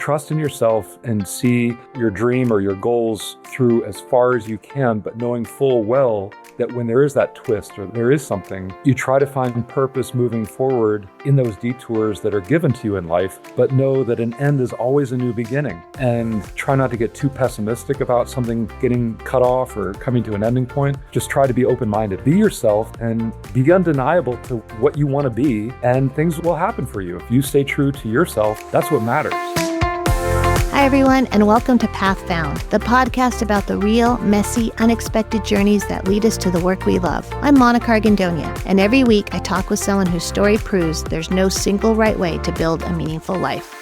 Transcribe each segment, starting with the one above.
trust in yourself and see your dream or your goals through as far as you can, but knowing full well that when there is that twist or there is something, you try to find purpose moving forward in those detours that are given to you in life, but know that an end is always a new beginning. And try not to get too pessimistic about something getting cut off or coming to an ending point. Just try to be open-minded. Be yourself and be undeniable to what you want to be, and things will happen for you. If you stay true to yourself, that's what matters. Hi, everyone, and welcome to Path Found, the podcast about the real, messy, unexpected journeys that lead us to the work we love. I'm Monica Argandonia, and every week I talk with someone whose story proves there's no single right way to build a meaningful life.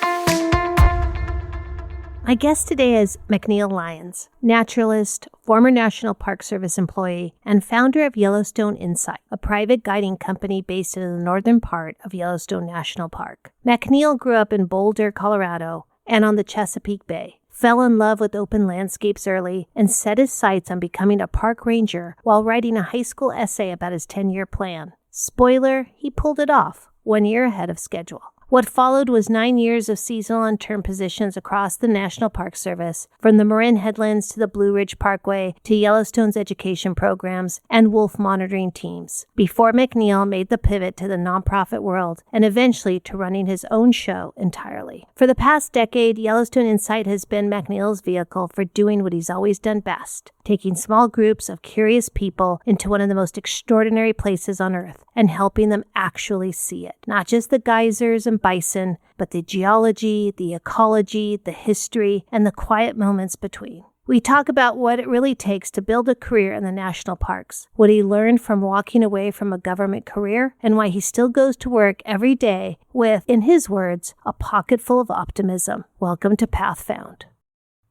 My guest today is MacNeil Lyons, naturalist, former National Park Service employee, and founder of Yellowstone Insight, a private guiding company based in the northern part of Yellowstone National Park. MacNeil grew up in Boulder, Colorado, and on the Chesapeake Bay, fell in love with open landscapes early, and set his sights on becoming a park ranger while writing a high school essay about his 10-year plan. Spoiler, he pulled it off, 1 year ahead of schedule. What followed was 9 years of seasonal and term positions across the National Park Service, from the Marin Headlands to the Blue Ridge Parkway to Yellowstone's education programs and wolf monitoring teams, before MacNeil made the pivot to the nonprofit world and eventually to running his own show entirely. For the past decade, Yellowstone Insight has been MacNeil's vehicle for doing what he's always done best, taking small groups of curious people into one of the most extraordinary places on Earth and helping them actually see it. Not just the geysers and bison, but the geology, the ecology, the history, and the quiet moments between. We talk about what it really takes to build a career in the national parks, what he learned from walking away from a government career, and why he still goes to work every day with, in his words, a pocket full of optimism. Welcome to Path Found.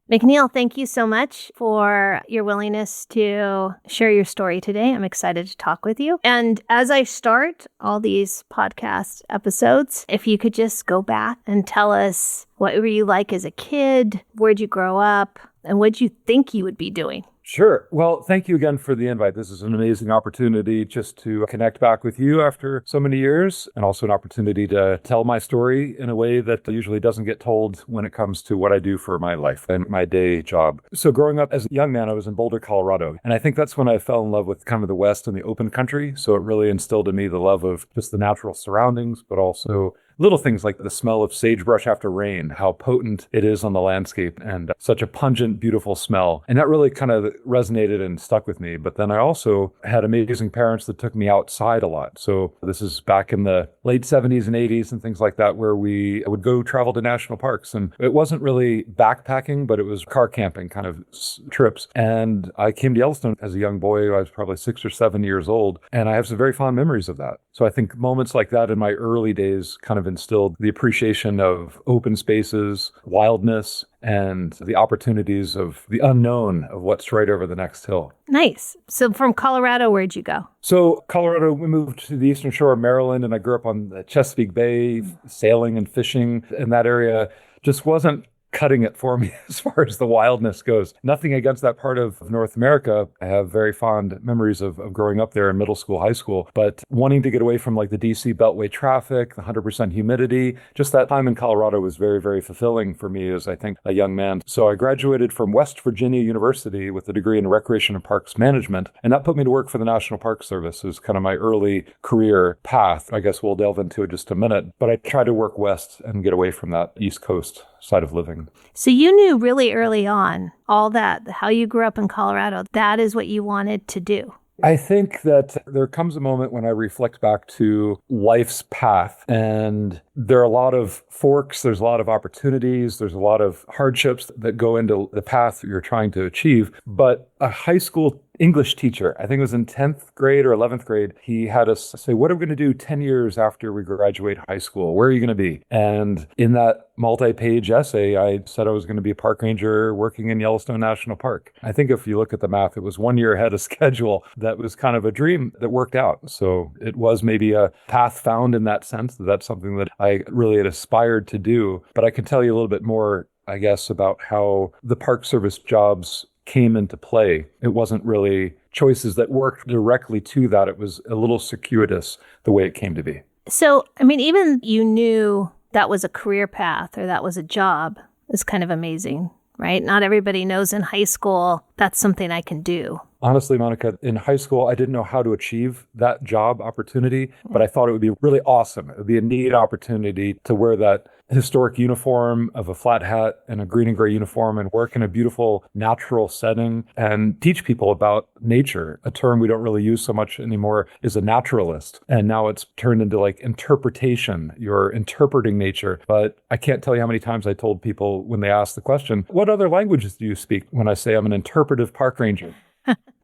MacNeil, thank you so much for your willingness to share your story today. I'm excited to talk with you. And as I start all these podcast episodes, if you could just go back and tell us, what were you like as a kid? Where'd you grow up? And what'd you think you would be doing? Sure. Well, thank you again for the invite. This is an amazing opportunity just to connect back with you after so many years, and also an opportunity to tell my story in a way that usually doesn't get told when it comes to what I do for my life and my day job. So growing up as a young man, I was in Boulder, Colorado. And I think that's when I fell in love with kind of the West and the open country. So it really instilled in me the love of just the natural surroundings, but also little things like the smell of sagebrush after rain, how potent it is on the landscape, and such a pungent, beautiful smell. And that really kind of resonated and stuck with me. But then I also had amazing parents that took me outside a lot. So this is back in the late 70s and 80s and things like that, where we would go travel to national parks. And it wasn't really backpacking, but it was car camping kind of trips. And I came to Yellowstone as a young boy. I was probably 6 or 7 years old. And I have some very fond memories of that. So I think moments like that in my early days kind of instilled the appreciation of open spaces, wildness, and the opportunities of the unknown of what's right over the next hill. Nice. So from Colorado, where'd you go? So Colorado, we moved to the eastern shore of Maryland, and I grew up on the Chesapeake Bay, sailing and fishing in that area. Just wasn't cutting it for me as far as the wildness goes. Nothing against that part of North America. I have very fond memories of growing up there in middle school, high school, but wanting to get away from like the DC Beltway traffic, the 100% humidity, just that time in Colorado was very, very fulfilling for me as I think a young man. So I graduated from West Virginia University with a degree in recreation and parks management, and that put me to work for the National Park Service as kind of my early career path. I guess we'll delve into it just a minute, but I tried to work west and get away from that East Coast side of living. So you knew really early on all that, how you grew up in Colorado, that is what you wanted to do. I think that there comes a moment when I reflect back to life's path, and there are a lot of forks, there's a lot of opportunities, there's a lot of hardships that go into the path you're trying to achieve. But a high school English teacher, I think it was in 10th grade or 11th grade, he had us say, what are we going to do 10 years after we graduate high school? Where are you going to be? And in that multi-page essay, I said I was going to be a park ranger working in Yellowstone National Park. I think if you look at the math, it was 1 year ahead of schedule. That was kind of a dream that worked out. So it was maybe a path found in that sense. That's something that I really had aspired to do. But I can tell you a little bit more, I guess, about how the Park Service jobs came into play. It wasn't really choices that worked directly to that. It was a little circuitous the way it came to be. So, I mean, even you knew that was a career path or that was a job, is kind of amazing, right? Not everybody knows in high school that's something I can do. Honestly, Monica, in high school, I didn't know how to achieve that job opportunity, but I thought it would be really awesome. It would be a neat opportunity to wear that historic uniform of a flat hat and a green and gray uniform and work in a beautiful natural setting and teach people about nature. A term we don't really use so much anymore is a naturalist. And now it's turned into like interpretation. You're interpreting nature. But I can't tell you how many times I told people when they asked the question, what other languages do you speak? When I say I'm an interpretive park ranger.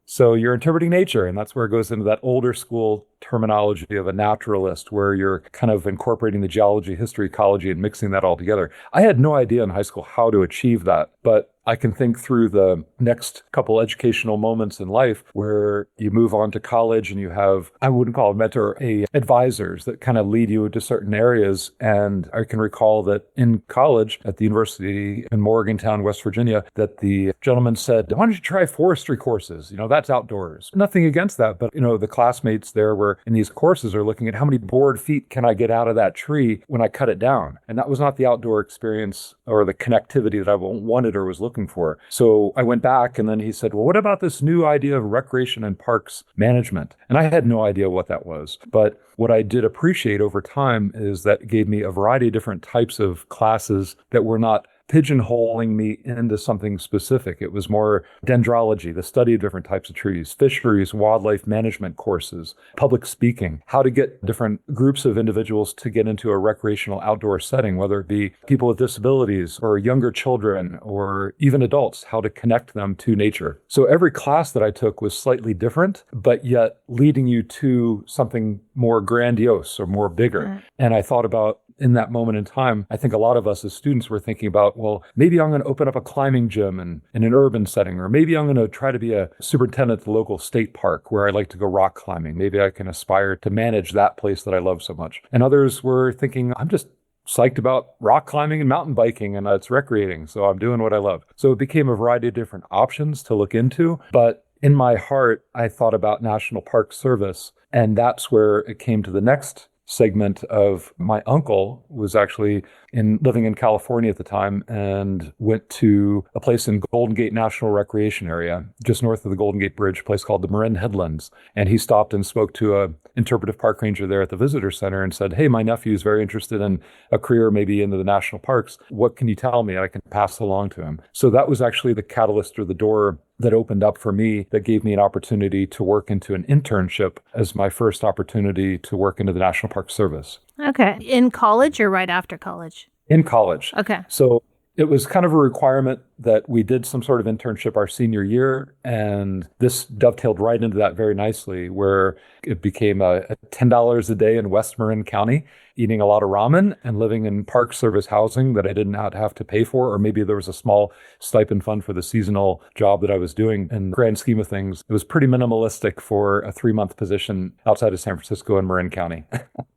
So you're interpreting nature, and that's where it goes into that older school terminology of a naturalist, where you're kind of incorporating the geology, history, ecology, and mixing that all together. I had no idea in high school how to achieve that, but I can think through the next couple educational moments in life where you move on to college and you have, I wouldn't call it mentor, advisors that kind of lead you into certain areas. And I can recall that in college at the university in Morgantown, West Virginia, that the gentleman said, why don't you try forestry courses? You know, that's outdoors. Nothing against that. But, you know, the classmates there were in these courses are looking at how many board feet can I get out of that tree when I cut it down? And that was not the outdoor experience or the connectivity that I wanted or was looking for. So I went back and then he said, well, what about this new idea of recreation and parks management? And I had no idea what that was. But what I did appreciate over time is that it gave me a variety of different types of classes that were not pigeonholing me into something specific. It was more dendrology, the study of different types of trees, fisheries, wildlife management courses, public speaking, how to get different groups of individuals to get into a recreational outdoor setting, whether it be people with disabilities or younger children or even adults, how to connect them to nature. So every class that I took was slightly different, but yet leading you to something more grandiose or more bigger. And I thought about in that moment in time, I think a lot of us as students were thinking about, well, maybe I'm going to open up a climbing gym in an urban setting, or maybe I'm going to try to be a superintendent at the local state park where I like to go rock climbing. Maybe I can aspire to manage that place that I love so much. And others were thinking, I'm just psyched about rock climbing and mountain biking and it's recreating. So I'm doing what I love. So it became a variety of different options to look into. But in my heart, I thought about National Park Service. And that's where it came to the next segment of my uncle was actually living in California at the time and went to a place in Golden Gate National Recreation Area, just north of the Golden Gate Bridge, a place called the Marin Headlands. And he stopped and spoke to a interpretive park ranger there at the visitor center and said, hey, my nephew is very interested in a career maybe into the national parks. What can you tell me? I can pass it along to him. So that was actually the catalyst or the door that opened up for me, that gave me an opportunity to work into an internship as my first opportunity to work into the National Park Service. Okay. In college or right after college? In college. Okay. So it was kind of a requirement that we did some sort of internship our senior year. And this dovetailed right into that very nicely, where it became a $10 a day in West Marin County, eating a lot of ramen and living in Park Service housing that I did not have to pay for, or maybe there was a small stipend fund for the seasonal job that I was doing. In the grand scheme of things, it was pretty minimalistic for a 3-month position outside of San Francisco in Marin County.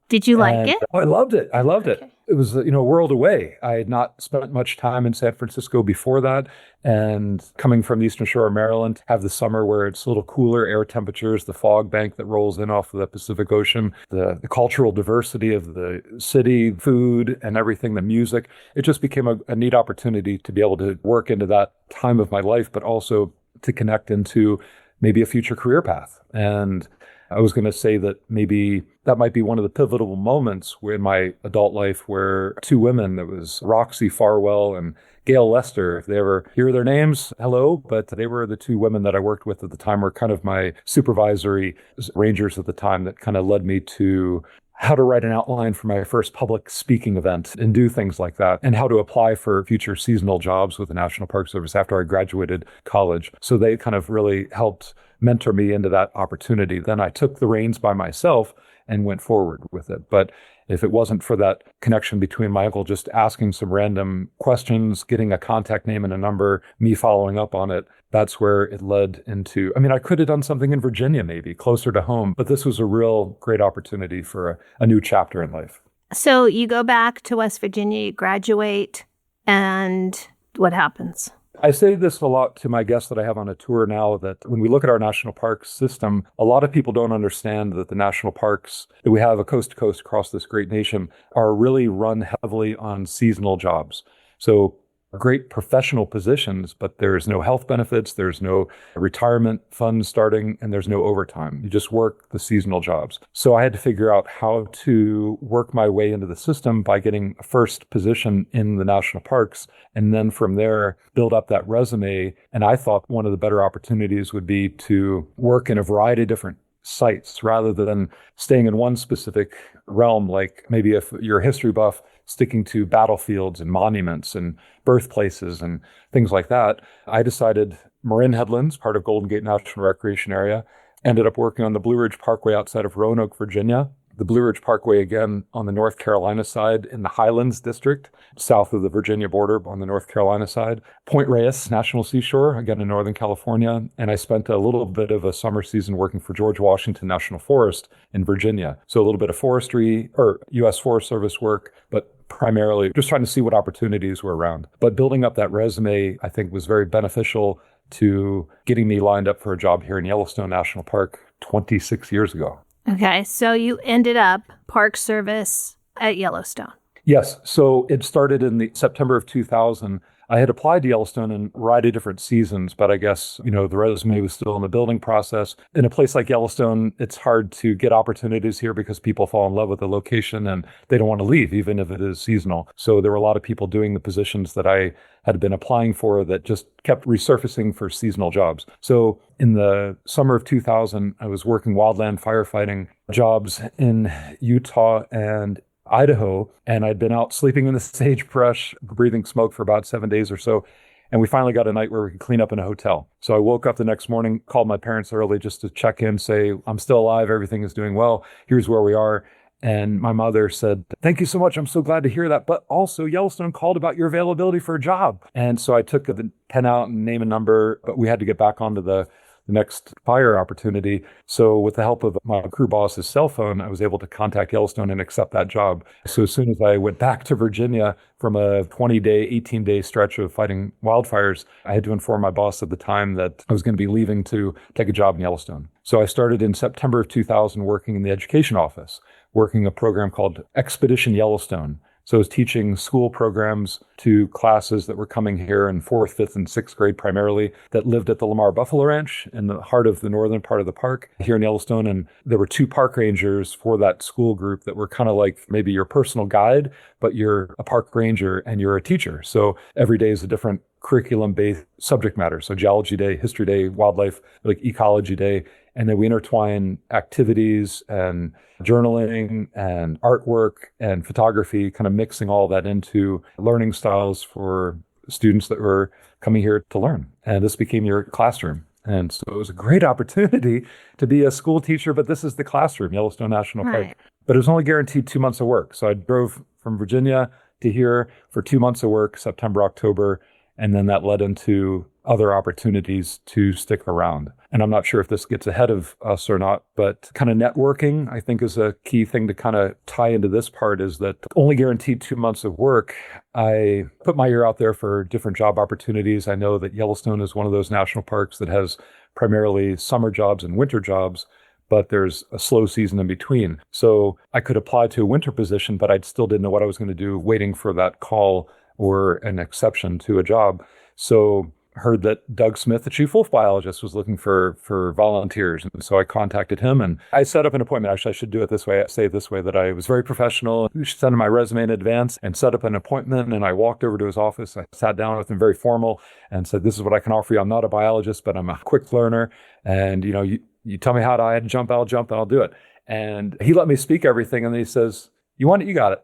Did you like it? Oh, I loved it. I loved it. It was, a world away. I had not spent much time in San Francisco before that. And coming from the Eastern Shore of Maryland, have the summer where it's a little cooler air temperatures, the fog bank that rolls in off of the Pacific Ocean, the cultural diversity of the city, food and everything, the music. It just became a neat opportunity to be able to work into that time of my life, but also to connect into maybe a future career path. And I was going to say that maybe that might be one of the pivotal moments in my adult life where two women, there was Roxy Farwell and Gail Lester, if they ever hear their names, hello, but they were the two women that I worked with at the time, were kind of my supervisory rangers at the time, that kind of led me to how to write an outline for my first public speaking event and do things like that, and how to apply for future seasonal jobs with the National Park Service after I graduated college. So they kind of really helped mentor me into that opportunity. Then I took the reins by myself and went forward with it. But if it wasn't for that connection between my uncle just asking some random questions, getting a contact name and a number, me following up on it, that's where it led into, I could have done something in Virginia, maybe closer to home, but this was a real great opportunity for a new chapter in life. So you go back to West Virginia, you graduate, and what happens? I say this a lot to my guests that I have on a tour now, that when we look at our national park system, a lot of people don't understand that the national parks that we have coast to coast across this great nation are really run heavily on seasonal jobs. So great professional positions, but there's no health benefits, there's no retirement fund starting, and there's no overtime. You just work the seasonal jobs. So I had to figure out how to work my way into the system by getting a first position in the national parks, and then from there, build up that resume. And I thought one of the better opportunities would be to work in a variety of different sites rather than staying in one specific realm, like maybe if you're a history buff, sticking to battlefields and monuments and birthplaces and things like that. I decided Marin Headlands, part of Golden Gate National Recreation Area, ended up working on the Blue Ridge Parkway outside of Roanoke, Virginia. The Blue Ridge Parkway, again, on the North Carolina side in the Highlands District, south of the Virginia border on the North Carolina side. Point Reyes National Seashore, again, in Northern California. And I spent a little bit of a summer season working for George Washington National Forest in Virginia. So a little bit of forestry or U.S. Forest Service work, but primarily just trying to see what opportunities were around. But building up that resume, I think, was very beneficial to getting me lined up for a job here in Yellowstone National Park 26 years ago. Okay, so you ended up Park Service at Yellowstone. Yes. So it started in the September of 2000. I had applied to Yellowstone in a variety of different seasons, but I guess, the resume was still in the building process. In a place like Yellowstone, it's hard to get opportunities here because people fall in love with the location and they don't want to leave, even if it is seasonal. So there were a lot of people doing the positions that I had been applying for that just kept resurfacing for seasonal jobs. So in the summer of 2000, I was working wildland firefighting jobs in Utah and Idaho, and I'd been out sleeping in the sagebrush, breathing smoke for about 7 days or so. And we finally got a night where we could clean up in a hotel. So I woke up the next morning, called my parents early just to check in, say, I'm still alive. Everything is doing well. Here's where we are. And my mother said, thank you so much. I'm so glad to hear that. But also Yellowstone called about your availability for a job. And so I took the pen out and name and number, but we had to get back onto the next fire opportunity. So with the help of my crew boss's cell phone, I was able to contact Yellowstone and accept that job. So as soon as I went back to Virginia from a 20-day, 18-day stretch of fighting wildfires, I had to inform my boss at the time that I was going to be leaving to take a job in Yellowstone. So I started in September of 2000 working in the education office, working a program called Expedition Yellowstone. So I was teaching school programs to classes that were coming here in 4th, 5th, and 6th grade primarily that lived at the Lamar Buffalo Ranch in the heart of the northern part of the park here in Yellowstone. And there were 2 park rangers for that school group that were kind of like maybe your personal guide, but you're a park ranger and you're a teacher. So every day is a different curriculum-based subject matter. So geology day, history day, wildlife, like ecology day. And then we intertwine activities and journaling and artwork and photography, kind of mixing all that into learning styles for students that were coming here to learn. And this became your classroom. And so it was a great opportunity to be a school teacher, but this is the classroom, Yellowstone National Park. Right. But it was only guaranteed 2 months of work. So I drove from Virginia to here for 2 months of work, September, October, and then that led into other opportunities to stick around. And I'm not sure if this gets ahead of us or not, but kind of networking, I think, is a key thing to kind of tie into this part, is that only guaranteed 2 months of work. I put my ear out there for different job opportunities. I know that Yellowstone is one of those national parks that has primarily summer jobs and winter jobs, but there's a slow season in between. So I could apply to a winter position, but I still didn't know what I was going to do waiting for that call or an exception to a job. So heard that Doug Smith, the chief wolf biologist, was looking for volunteers. And so I contacted him and I set up an appointment. Actually, I should do it this way. I say it this way, that I was very professional. We sent him my resume in advance and set up an appointment. And I walked over to his office. I sat down with him, very formal, and said, this is what I can offer you. I'm not a biologist, but I'm a quick learner. And, you tell me how I had to jump, I'll jump and I'll do it. And he let me speak everything. And then he says, you want it, you got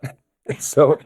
it. So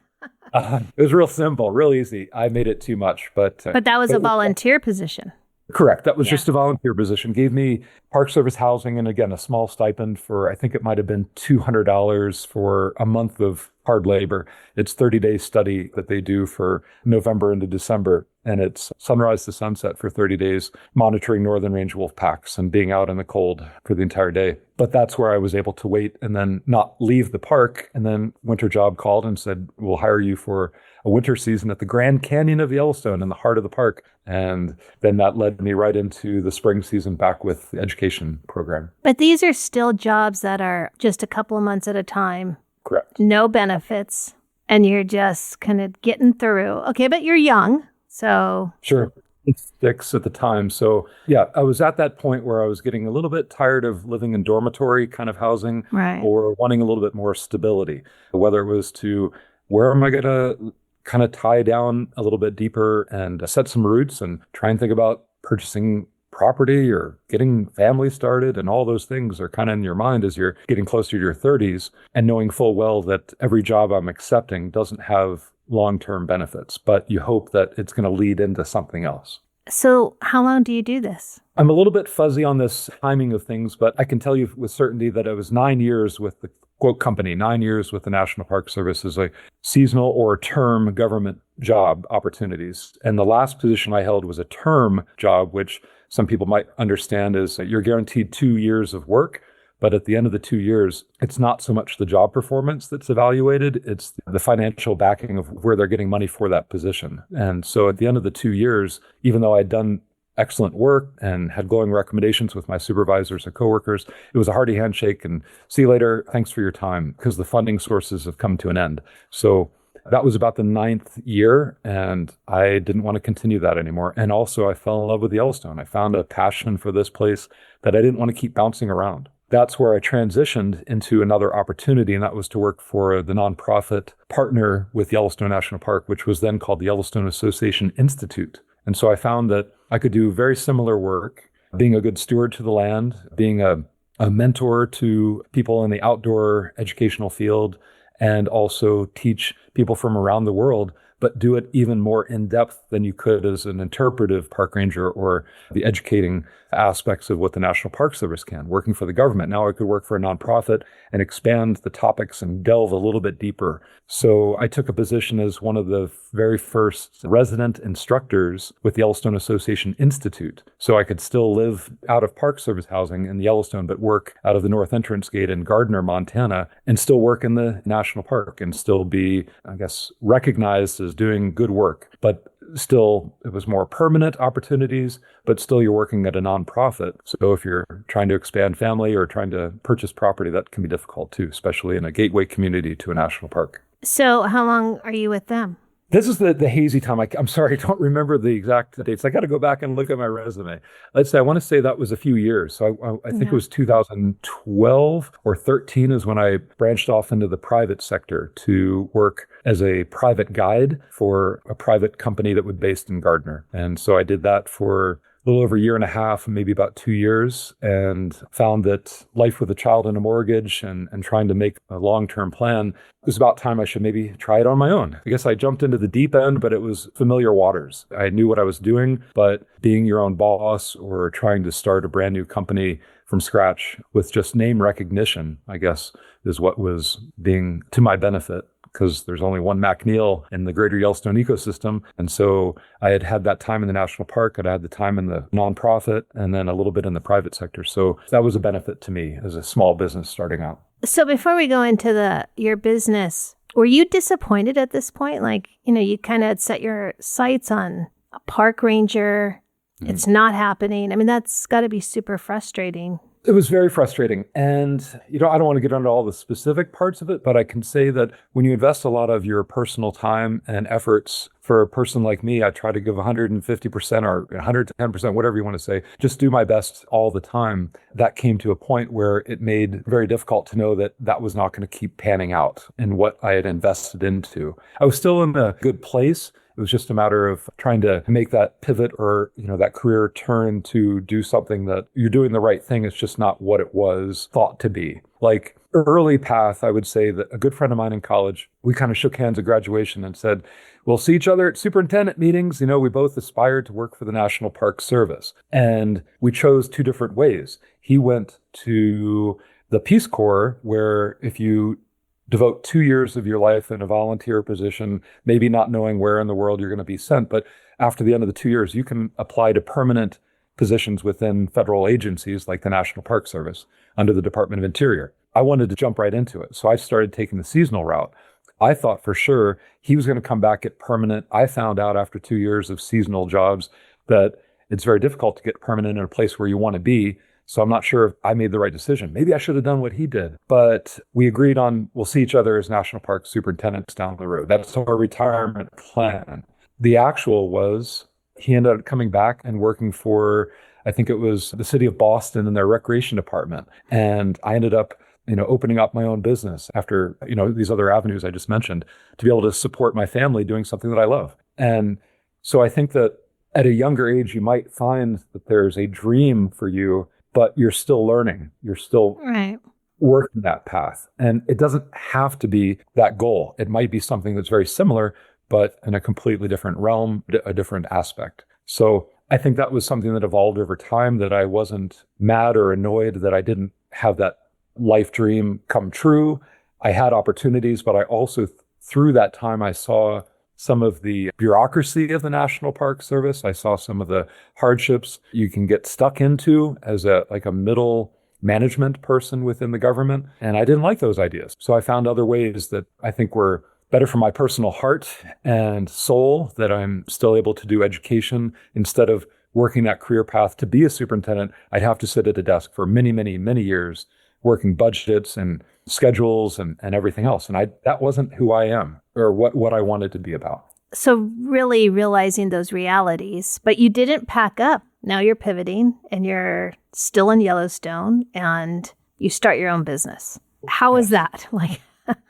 it was real simple, real easy. I made it too much, but that was a volunteer position. Correct. That was just a volunteer position. Gave me Park Service housing and, again, a small stipend for, I think it might have been $200 for a month of hard labor. It's 30-day study that they do for November into December. And it's sunrise to sunset for 30 days, monitoring northern range wolf packs and being out in the cold for the entire day. But that's where I was able to wait and then not leave the park. And then winter job called and said, we'll hire you for a winter season at the Grand Canyon of Yellowstone in the heart of the park. And then that led me right into the spring season back with the education program. But these are still jobs that are just a couple of months at a time. Correct. No benefits. And you're just kind of getting through. Okay, but you're young. So Sure. It's 6 at the time. So yeah, I was at that point where I was getting a little bit tired of living in dormitory kind of housing right. or wanting a little bit more stability, whether it was to where am I going to kind of tie down a little bit deeper and set some roots and try and think about purchasing property or getting family started, and all those things are kind of in your mind as you're getting closer to your 30s and knowing full well that every job I'm accepting doesn't have long-term benefits, but you hope that it's going to lead into something else. So how long do you do this? I'm a little bit fuzzy on this timing of things, but I can tell you with certainty that it was 9 years with the quote company, 9 years with the National Park Service as a seasonal or term government job opportunities. And the last position I held was a term job, which some people might understand as you're guaranteed 2 years of work. But at the end of the 2 years, it's not so much the job performance that's evaluated, it's the financial backing of where they're getting money for that position. And so at the end of the 2 years, even though I'd done excellent work and had glowing recommendations with my supervisors and coworkers, it was a hearty handshake and see you later, thanks for your time, because the funding sources have come to an end. So that was about the 9th year, and I didn't want to continue that anymore. And also, I fell in love with Yellowstone. I found a passion for this place that I didn't want to keep bouncing around. That's where I transitioned into another opportunity, and that was to work for the nonprofit partner with Yellowstone National Park, which was then called the Yellowstone Association Institute. And so I found that I could do very similar work, being a good steward to the land, being a mentor to people in the outdoor educational field, and also teach people from around the world, but do it even more in depth than you could as an interpretive park ranger or the educating aspects of what the National Park Service can, working for the government. Now I could work for a nonprofit and expand the topics and delve a little bit deeper. So I took a position as one of the very first resident instructors with the Yellowstone Association Institute. So I could still live out of Park Service housing in Yellowstone, but work out of the North Entrance Gate in Gardner, Montana, and still work in the national park and still be, I guess, recognized as doing good work. But still, it was more permanent opportunities, but still you're working at a nonprofit. So if you're trying to expand family or trying to purchase property, that can be difficult too, especially in a gateway community to a national park. So how long are you with them? This is the hazy time. I'm sorry, I don't remember the exact dates. I got to go back and look at my resume. Let's say, I want to say that was a few years. So I think it was 2012 or 13 is when I branched off into the private sector to work as a private guide for a private company that was based in Gardner. And so I did that for a little over a year and a half, maybe about 2 years, and found that life with a child and a mortgage and trying to make a long-term plan, it was about time I should maybe try it on my own. I guess I jumped into the deep end, but it was familiar waters. I knew what I was doing, but being your own boss or trying to start a brand new company from scratch with just name recognition, I guess, is what was being to my benefit, because there's only one MacNeil in the greater Yellowstone ecosystem. And so I had that time in the national park, I'd had the time in the nonprofit, and then a little bit in the private sector. So that was a benefit to me as a small business starting out. So before we go into your business, were you disappointed at this point? Like, you kind of set your sights on a park ranger. It's not happening. I mean, that's got to be super frustrating. It was very frustrating. And, I don't want to get into all the specific parts of it, but I can say that when you invest a lot of your personal time and efforts, for a person like me, I try to give 150% or 110%, whatever you want to say, just do my best all the time. That came to a point where it made it very difficult to know that that was not going to keep panning out in what I had invested into. I was still in a good place. It was just a matter of trying to make that pivot or, that career turn to do something that you're doing the right thing. It's just not what it was thought to be. Like early path, I would say that a good friend of mine in college, we kind of shook hands at graduation and said, we'll see each other at superintendent meetings. We both aspired to work for the National Park Service. And we chose two different ways. He went to the Peace Corps, where if you devote 2 years of your life in a volunteer position, maybe not knowing where in the world you're going to be sent, but after the end of the 2 years, you can apply to permanent positions within federal agencies like the National Park Service under the Department of Interior. I wanted to jump right into it. So I started taking the seasonal route. I thought for sure he was going to come back at permanent. I found out after 2 years of seasonal jobs that it's very difficult to get permanent in a place where you want to be. So I'm not sure if I made the right decision. Maybe I should have done what he did. But we agreed on we'll see each other as national park superintendents down the road. That's our retirement plan. The actual was he ended up coming back and working for, I think it was the city of Boston in their recreation department. And I ended up, opening up my own business after, these other avenues I just mentioned to be able to support my family doing something that I love. And so I think that at a younger age, you might find that there's a dream for you, but you're still learning. You're still Right. working that path. And it doesn't have to be that goal. It might be something that's very similar, but in a completely different realm, a different aspect. So I think that was something that evolved over time, that I wasn't mad or annoyed that I didn't have that life dream come true. I had opportunities, but I also, through that time, I saw some of the bureaucracy of the National Park Service. I saw some of the hardships you can get stuck into as a middle management person within the government. And I didn't like those ideas. So I found other ways that I think were better for my personal heart and soul, that I'm still able to do education. Instead of working that career path to be a superintendent, I'd have to sit at a desk for many, many, many years, working budgets and schedules and everything else. And that wasn't who I am or what I wanted to be about. So really realizing those realities, but you didn't pack up. Now you're pivoting and you're still in Yellowstone and you start your own business. How was that?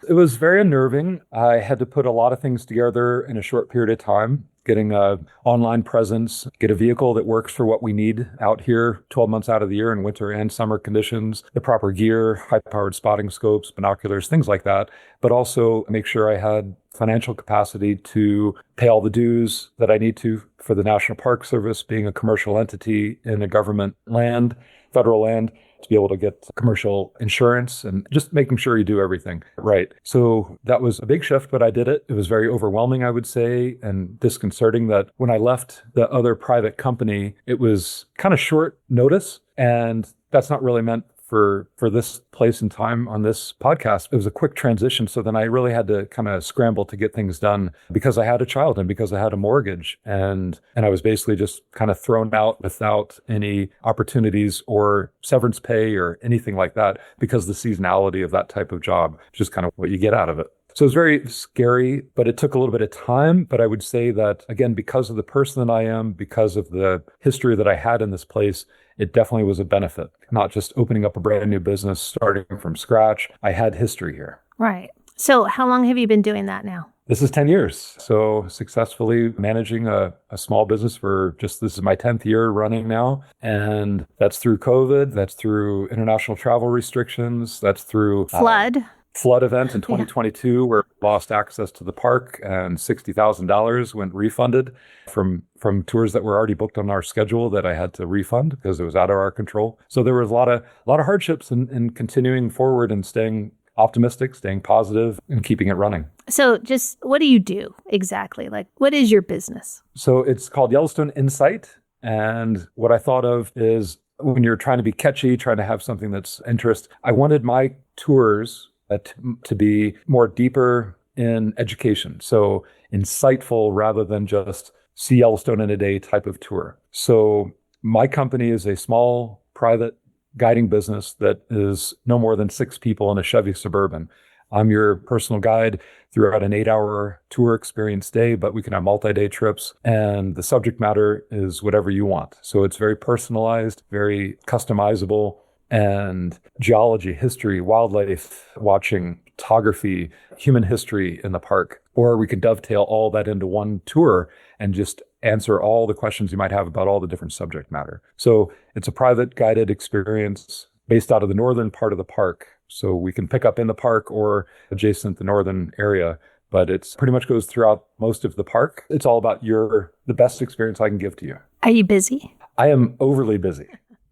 It was very unnerving. I had to put a lot of things together in a short period of time, getting an online presence, get a vehicle that works for what we need out here 12 months out of the year in winter and summer conditions, the proper gear, high-powered spotting scopes, binoculars, things like that, but also make sure I had financial capacity to pay all the dues that I need to for the National Park Service, being a commercial entity in a government land, federal land, to be able to get commercial insurance and just making sure you do everything right. So that was a big shift, but I did it. It was very overwhelming, I would say, and disconcerting that when I left the other private company, it was kind of short notice. And that's not really meant for this place and time on this podcast. It was a quick transition. So then I really had to kind of scramble to get things done because I had a child and because I had a mortgage. And I was basically just kind of thrown out without any opportunities or severance pay or anything like that, because the seasonality of that type of job is just kind of what you get out of it. So it was very scary, but it took a little bit of time. But I would say that, again, because of the person that I am, because of the history that I had in this place, it definitely was a benefit, not just opening up a brand new business, starting from scratch. I had history here. Right. So how long have you been doing that now? This is 10 years. So successfully managing a small business this is my 10th year running now. And that's through COVID. That's through international travel restrictions. That's through flood event in 2022 where I lost access to the park and $60,000 went refunded from tours that were already booked on our schedule that I had to refund because it was out of our control. So there was a lot of hardships in continuing forward and staying optimistic, staying positive, and keeping it running. So just what do you do exactly? What is your business? So it's called Yellowstone Insight. And what I thought of is when you're trying to be catchy, trying to have something that's interest, I wanted my tours to be more deeper in education. So insightful rather than just see Yellowstone in a day type of tour. So my company is a small private guiding business that is no more than 6 people in a Chevy Suburban. I'm your personal guide throughout an 8-hour tour experience day, but we can have multi-day trips and the subject matter is whatever you want. So it's very personalized, very customizable. And geology, history, wildlife watching, photography, human history in the park. Or we could dovetail all that into one tour and just answer all the questions you might have about all the different subject matter. So it's a private guided experience based out of the northern part of the park. So we can pick up in the park or adjacent the northern area, but it's pretty much goes throughout most of the park. It's all about the best experience I can give to you. Are you busy? I am overly busy.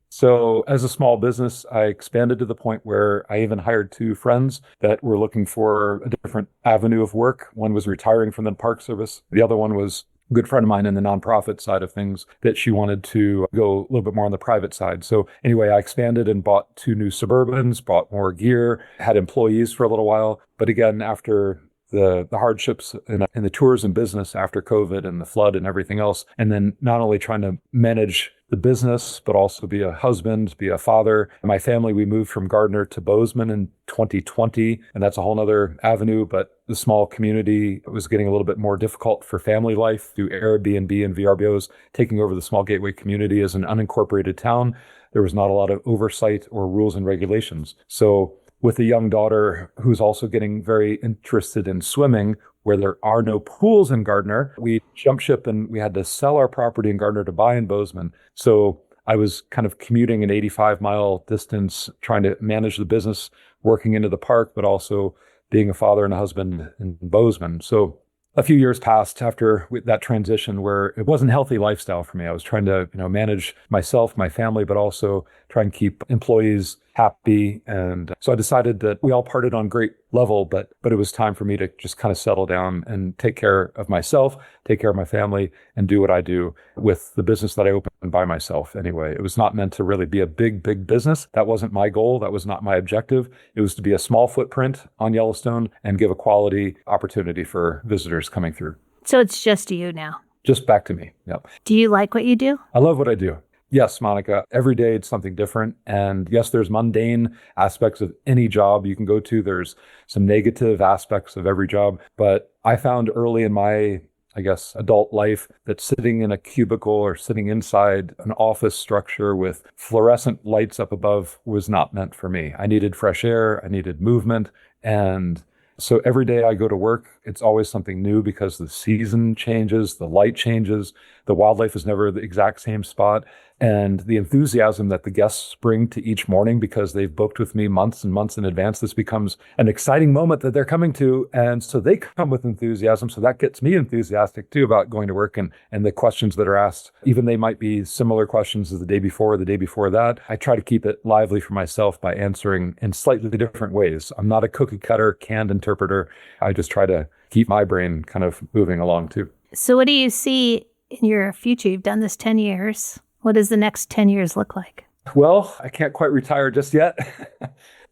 So as a small business, I expanded to the point where I even hired 2 friends that were looking for a different avenue of work. One was retiring from the Park Service. The other one was a good friend of mine in the nonprofit side of things that she wanted to go a little bit more on the private side. So anyway, I expanded and bought 2 new Suburbans, bought more gear, had employees for a little while. But again, after the hardships in the tourism business after COVID and the flood and everything else, and then not only trying to manage the business, but also be a husband, be a father. My family, we moved from Gardner to Bozeman in 2020, and that's a whole nother avenue, but the small community was getting a little bit more difficult for family life through Airbnb and VRBOs taking over the small gateway community as an unincorporated town. There was not a lot of oversight or rules and regulations. So with a young daughter who's also getting very interested in swimming, where there are no pools in Gardner, we jumped ship and we had to sell our property in Gardner to buy in Bozeman. So I was kind of commuting an 85-mile distance, trying to manage the business, working into the park, but also being a father and a husband in Bozeman. So a few years passed after that transition where it wasn't a healthy lifestyle for me. I was trying to, manage myself, my family, but also try and keep employees happy. And so I decided that we all parted on great level, but it was time for me to just kind of settle down and take care of myself, take care of my family, and do what I do with the business that I opened by myself anyway. It was not meant to really be a big, big business. That wasn't my goal. That was not my objective. It was to be a small footprint on Yellowstone and give a quality opportunity for visitors coming through. So it's just you now. Just back to me. Yep. Do you like what you do? I love what I do. Yes, Monica, every day it's something different. And yes, there's mundane aspects of any job you can go to. There's some negative aspects of every job. But I found early in my, adult life that sitting in a cubicle or sitting inside an office structure with fluorescent lights up above was not meant for me. I needed fresh air. I needed movement. And so every day I go to work, it's always something new because the season changes, the light changes, the wildlife is never the exact same spot. And the enthusiasm that the guests bring to each morning because they've booked with me months and months in advance, this becomes an exciting moment that they're coming to. And so they come with enthusiasm. So that gets me enthusiastic too about going to work and the questions that are asked. Even they might be similar questions as the day before or the day before that. I try to keep it lively for myself by answering in slightly different ways. I'm not a cookie cutter, canned interpreter. I just try to keep my brain kind of moving along too. So what do you see in your future? You've done this 10 years. What does the next 10 years look like? Well, I can't quite retire just yet.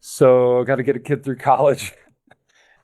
So I got to get a kid through college.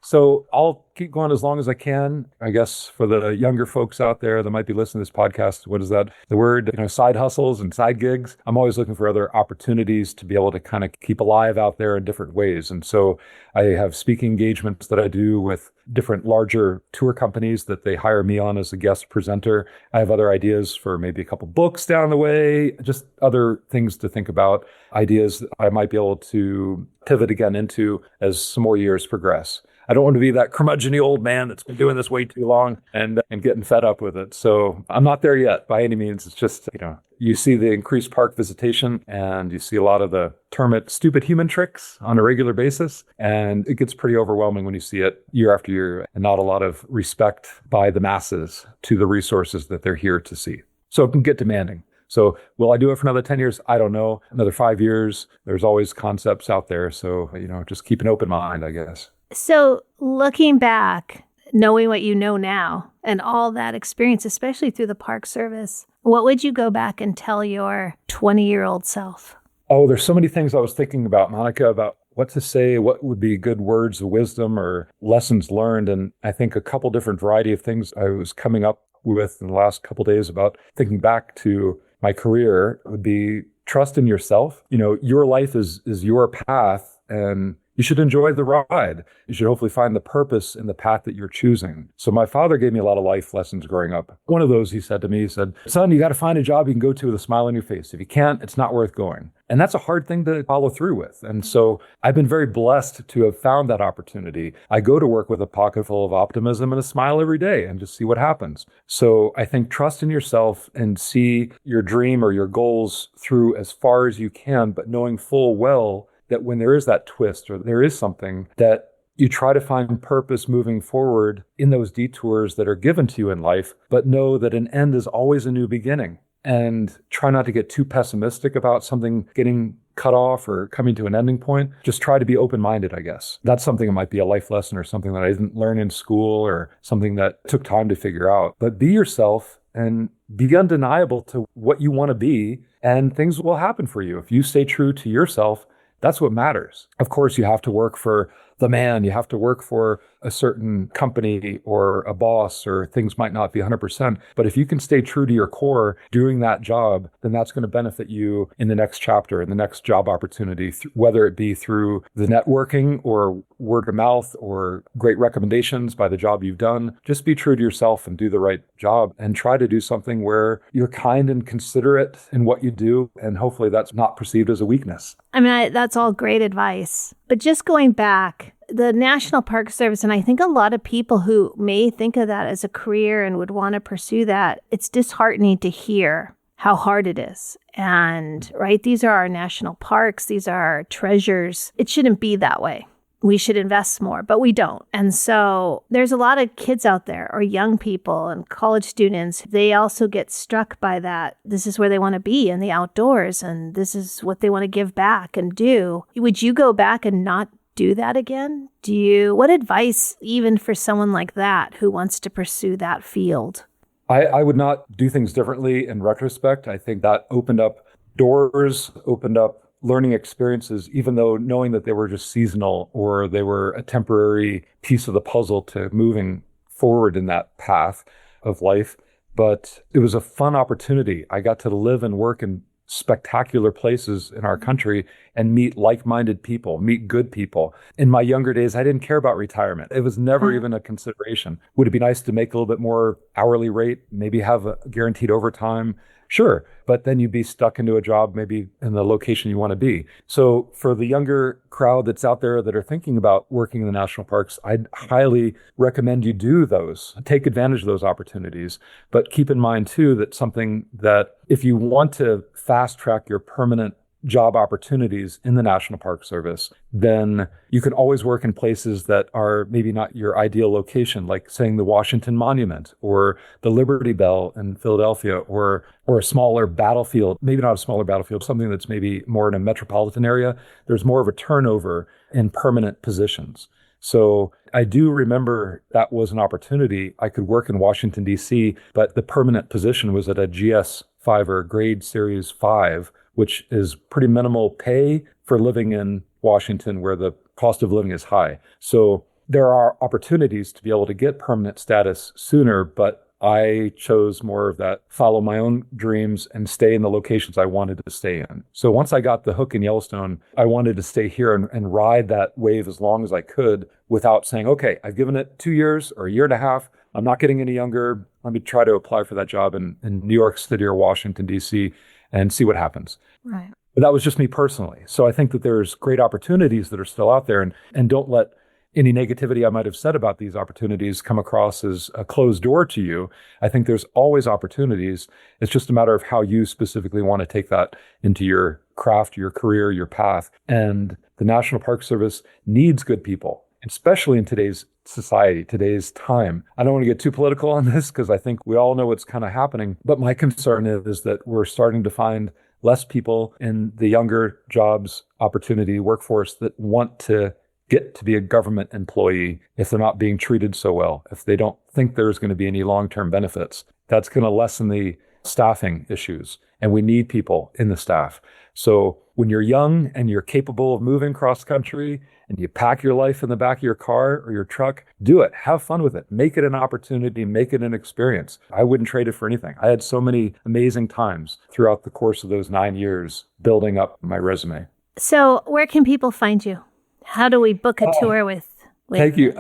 So I'll keep going as long as I can. I guess for the younger folks out there that might be listening to this podcast, what is that? The word, side hustles and side gigs. I'm always looking for other opportunities to be able to kind of keep alive out there in different ways. And so I have speaking engagements that I do with different larger tour companies that they hire me on as a guest presenter. I have other ideas for maybe a couple books down the way, just other things to think about, ideas that I might be able to pivot again into as some more years progress. I don't want to be that curmudgeon-y old man that's been doing this way too long and getting fed up with it. So I'm not there yet by any means. It's just, you see the increased park visitation and you see a lot of the term it stupid human tricks on a regular basis. And it gets pretty overwhelming when you see it year after year and not a lot of respect by the masses to the resources that they're here to see. So it can get demanding. So will I do it for another 10 years? I don't know. Another 5 years. There's always concepts out there. So, just keep an open mind, I guess. So looking back, knowing what you know now and all that experience, especially through the Park Service, what would you go back and tell your 20-year-old self? Oh, there's so many things I was thinking about, Monica, about what to say, what would be good words of wisdom or lessons learned. And I think a couple different variety of things I was coming up with in the last couple days about thinking back to my career would be trust in yourself. Your life is your path and you should enjoy the ride. You should hopefully find the purpose in the path that you're choosing. So my father gave me a lot of life lessons growing up. One of those, he said to me, son, you got to find a job you can go to with a smile on your face. If you can't, it's not worth going. And that's a hard thing to follow through with. And so I've been very blessed to have found that opportunity. I go to work with a pocket full of optimism and a smile every day and just see what happens. So I think trust in yourself and see your dream or your goals through as far as you can, but knowing full well that when there is that twist or there is something that you try to find purpose moving forward in those detours that are given to you in life, but know that an end is always a new beginning. And try not to get too pessimistic about something getting cut off or coming to an ending point. Just try to be open-minded, I guess. That's something that might be a life lesson or something that I didn't learn in school or something that took time to figure out. But be yourself and be undeniable to what you want to be, and things will happen for you. If you stay true to yourself, that's what matters. Of course, you have to work for the man. You have to work for a certain company or a boss, or things might not be 100%. But if you can stay true to your core doing that job, then that's going to benefit you in the next chapter, in the next job opportunity, whether it be through the networking or word of mouth or great recommendations by the job you've done. Just be true to yourself and do the right job, and try to do something where you're kind and considerate in what you do. And hopefully that's not perceived as a weakness. I mean, that's all great advice. But just going back, the National Park Service, and I think a lot of people who may think of that as a career and would want to pursue that, it's disheartening to hear how hard it is. And, right, these are our national parks. These are our treasures. It shouldn't be that way. We should invest more, but we don't. And so there's a lot of kids out there, or young people and college students. They also get struck by that. This is where they want to be, in the outdoors, and this is what they want to give back and do. Would you go back and not do that again? What advice, even for someone like that who wants to pursue that field? I would not do things differently in retrospect. I think that opened up doors, opened up learning experiences, even though knowing that they were just seasonal or they were a temporary piece of the puzzle to moving forward in that path of life. But it was a fun opportunity. I got to live and work in spectacular places in our country and meet like-minded people, meet good people. In my younger days, I didn't care about retirement. It was never even a consideration. Would it be nice to make a little bit more hourly rate, maybe have a guaranteed overtime? Sure, but then you'd be stuck into a job maybe in the location you want to be. So for the younger crowd that's out there that are thinking about working in the national parks, I'd highly recommend you do those. Take advantage of those opportunities. But keep in mind, too, that something that if you want to fast track your permanent job opportunities in the National Park Service, then you can always work in places that are maybe not your ideal location, like saying the Washington Monument or the Liberty Bell in Philadelphia, or a smaller battlefield, maybe not a smaller battlefield, something that's maybe more in a metropolitan area. There's more of a turnover in permanent positions. So I do remember that was an opportunity. I could work in Washington, D.C., but the permanent position was at a GS5 or grade series 5, which is pretty minimal pay for living in Washington, where the cost of living is high. So there are opportunities to be able to get permanent status sooner, but I chose more of that, follow my own dreams and stay in the locations I wanted to stay in. So once I got the hook in Yellowstone, I wanted to stay here and ride that wave as long as I could without saying, okay, I've given it 2 years or a year and a half. I'm not getting any younger. Let me try to apply for that job in New York City or Washington, D.C., and see what happens. Right. But that was just me personally. So I think that there's great opportunities that are still out there, and don't let any negativity I might have said about these opportunities come across as a closed door to you. I think there's always opportunities. It's just a matter of how you specifically want to take that into your craft, your career, your path. And the National Park Service needs good people, especially in today's society, today's time. I don't want to get too political on this because I think we all know what's kind of happening. But my concern is that we're starting to find less people in the younger jobs opportunity workforce that want to get to be a government employee if they're not being treated so well, if they don't think there's going to be any long-term benefits. That's going to lessen the staffing issues, and we need people in the staff. So when you're young and you're capable of moving cross country and you pack your life in the back of your car or your truck, do it. Have fun with it. Make it an opportunity. Make it an experience. I wouldn't trade it for anything. I had so many amazing times throughout the course of those 9 years building up my resume. So where can people find you? How do we book a tour with Thank you.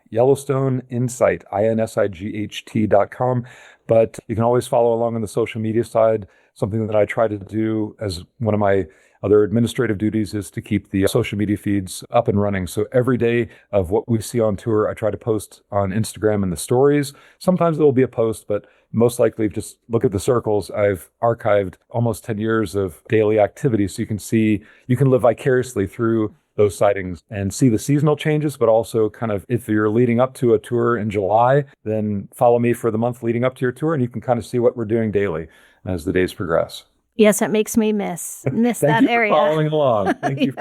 Yellowstone Insight, INSIGHT.com. But you can always follow along on the social media side. Something that I try to do as one of my other administrative duties is to keep the social media feeds up and running. So every day of what we see on tour, I try to post on Instagram and the stories. Sometimes there will be a post, but most likely just look at the circles. I've archived almost 10 years of daily activity. So you can live vicariously through those sightings and see the seasonal changes, but also kind of if you're leading up to a tour in July, then follow me for the month leading up to your tour, and you can kind of see what we're doing daily as the days progress. Yes, it makes me miss Thank that you area. For following along. Thank you.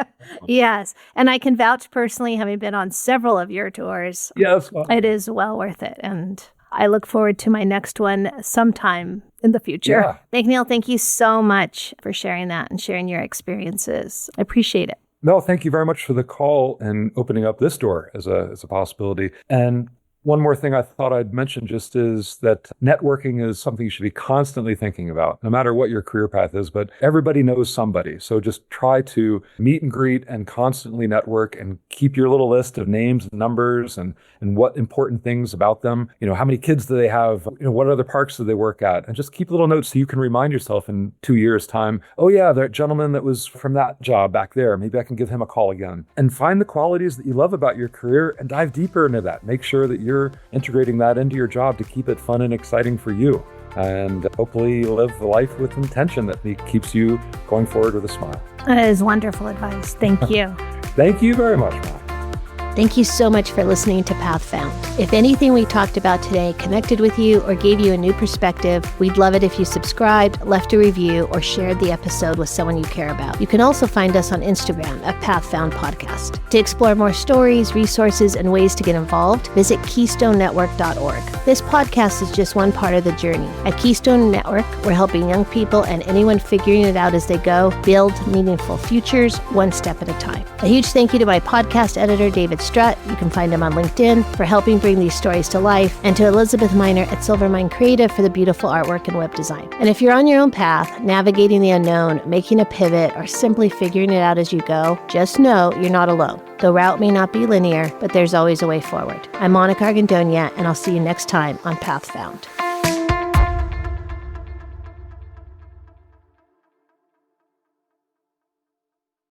Yes, and I can vouch personally, having been on several of your tours. Yes. Well, it is well worth it, and I look forward to my next one sometime in the future. Yeah. MacNeil, thank you so much for sharing that and sharing your experiences. I appreciate it. No, thank you very much for the call and opening up this door as a possibility. And one more thing I thought I'd mention just is that networking is something you should be constantly thinking about, no matter what your career path is, but everybody knows somebody. So just try to meet and greet and constantly network and keep your little list of names and numbers and what important things about them. How many kids do they have? What other parks do they work at? And just keep little notes so you can remind yourself in 2 years' time, oh yeah, that gentleman that was from that job back there, maybe I can give him a call again. And find the qualities that you love about your career and dive deeper into that. Make sure that you're integrating that into your job to keep it fun and exciting for you. And hopefully you live a life with intention that keeps you going forward with a smile. That is wonderful advice. Thank you. Thank you very much, Matt. Thank you so much for listening to Path Found. If anything we talked about today connected with you or gave you a new perspective, we'd love it if you subscribed, left a review, or shared the episode with someone you care about. You can also find us on Instagram at Path Found Podcast. To explore more stories, resources, and ways to get involved, visit KeystoneNetwork.org. This podcast is just one part of the journey. At Keystone Network, we're helping young people and anyone figuring it out as they go build meaningful futures one step at a time. A huge thank you to my podcast editor, David Strutt. You can find him on LinkedIn for helping bring these stories to life, and to Elizabeth Miner at Silvermine Creative for the beautiful artwork and web design. And if you're on your own path, navigating the unknown, making a pivot, or simply figuring it out as you go, just know you're not alone. The route may not be linear, but there's always a way forward. I'm Monica Argandonia, and I'll see you next time on Path Found.